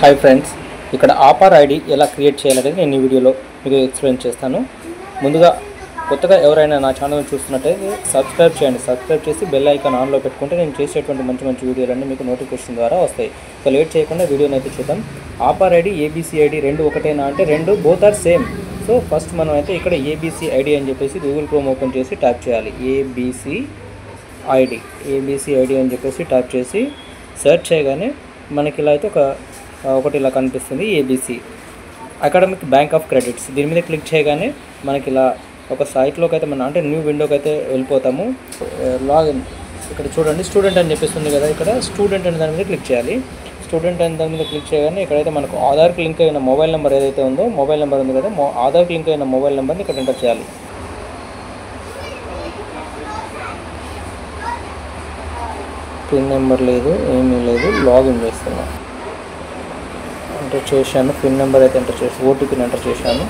Hi friends, ఇక్కడ ఆపార్ ID ఎలా create చేయాలనేది నేను ఈ వీడియోలో మీకు ఎక్స్ప్లెయిన్ చేస్తాను. ముందుగా కొత్తగా ఎవరైనా నా ఛానల్ చూస్తున్నట్టయితే సబ్స్క్రైబ్ చేయండి. సబ్స్క్రైబ్ చేసి బెల్ ఐకాన్ ఆన్లో పెట్టుకుంటే నేను చేసేటువంటి మంచి వీడియోలన్నీ మీకు నోటిఫికేషన్ ద్వారా వస్తాయి. సో లేట్ చేయకుండా వీడియోని అయితే చూద్దాం. ఆపార్ ఐడి ఏబీసీ ఐడి రెండు ఒకటేనా అంటే రెండు both are same. So first మనం అయితే ఇక్కడ ఏబీసీ ఐడి అని చెప్పేసి గూగుల్ క్రోమ్ ఓపెన్ చేసి టైప్ చేయాలి. ఏబీసీ ఐడి అని చెప్పేసి టైప్ చేసి సెర్చ్ చేయగానే మనకి ఇలా అయితే ఒకటి ఇలా కనిపిస్తుంది, ABC academic bank of credits. దీని మీద క్లిక్ చేయగానే మనకి ఇలా ఒక సైట్లోకి అయితే మనం అంటే న్యూ విండోకి అయితే వెళ్ళిపోతాము. లాగిన్ ఇక్కడ చూడండి, స్టూడెంట్ అని చెప్పిస్తుంది కదా, ఇక్కడ స్టూడెంట్ అనే దాని మీద క్లిక్ చేయాలి. స్టూడెంట్ అనే దాని మీద క్లిక్ చేయగానే ఇక్కడైతే మనకు ఆధార్కి లింక్ అయిన మొబైల్ నెంబర్ ఏదైతే ఉందో, మొబైల్ నెంబర్ ఉంది కదా, ఆధార్కి లింక్ అయిన మొబైల్ నెంబర్ని ఇక్కడ ఎంటర్ చేయాలి. పిన్ నెంబర్ లేదు, ఏమీ లేదు. లాగిన్ చేస్తున్నాను, ఎంటర్ చేశాను. పిన్ నెంబర్ అయితే ఎంటర్ చేసి ఓటీపీని ఎంటర్ చేశాను.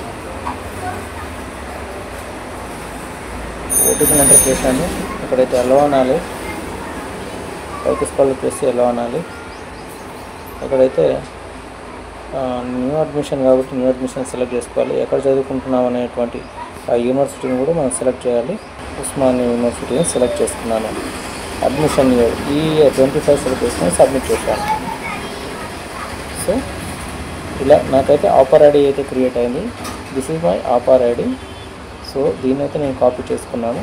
ఇక్కడైతే ఎలా అనాలి, పైకి స్కాల్ చేసి ఎలా అనాలి. ఇక్కడైతే న్యూ అడ్మిషన్ కాబట్టి న్యూ అడ్మిషన్ సెలెక్ట్ చేసుకోవాలి. ఎక్కడ చదువుకుంటున్నాం అనేటువంటి ఆ యూనివర్సిటీని కూడా మనం సెలెక్ట్ చేయాలి. ఉస్మానియా యూనివర్సిటీని సెలెక్ట్ చేసుకున్నాను. అడ్మిషన్ ఇయర్ ఈ 25 సెలెక్ట్ చేసుకొని సబ్మిట్ చేశాను. సో ఇలా నాకైతే ఆపార్ ఐడి అయితే క్రియేట్ అయింది. This is my ఆపార్ ID. So దీన్ని అయితే నేను కాపీ చేసుకున్నాను.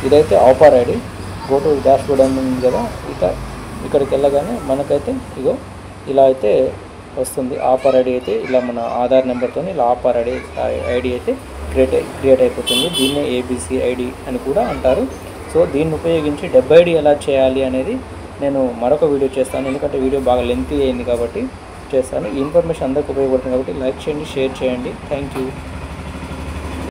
ఇదైతే ఆపార్ ID. Go to dash board అని ఉంది కదా, ఇక్కడికి వెళ్ళగానే మనకైతే ఇగో ఇలా అయితే వస్తుంది. ఆపార్ ఐడి అయితే ఇలా మన ఆధార్ నెంబర్తో ఇలా ఆపార్ ఐడి అయితే క్రియేట్ అయిపోతుంది. దీన్నే ఏబీసీ ఐడి అని కూడా అంటారు. సో దీన్ని ఉపయోగించి డెబ్ ఐడి ఎలా చేయాలి అనేది నేను మరొక వీడియో చేస్తాను. ఎందుకంటే వీడియో బాగా లెంతీ అయింది కాబట్టి చేస్తాను. ఈ ఇన్ఫర్మేషన్ అందరికీ ఉపయోగపడుతుంది కాబట్టి లైక్ చేయండి, షేర్ చేయండి. Thank you.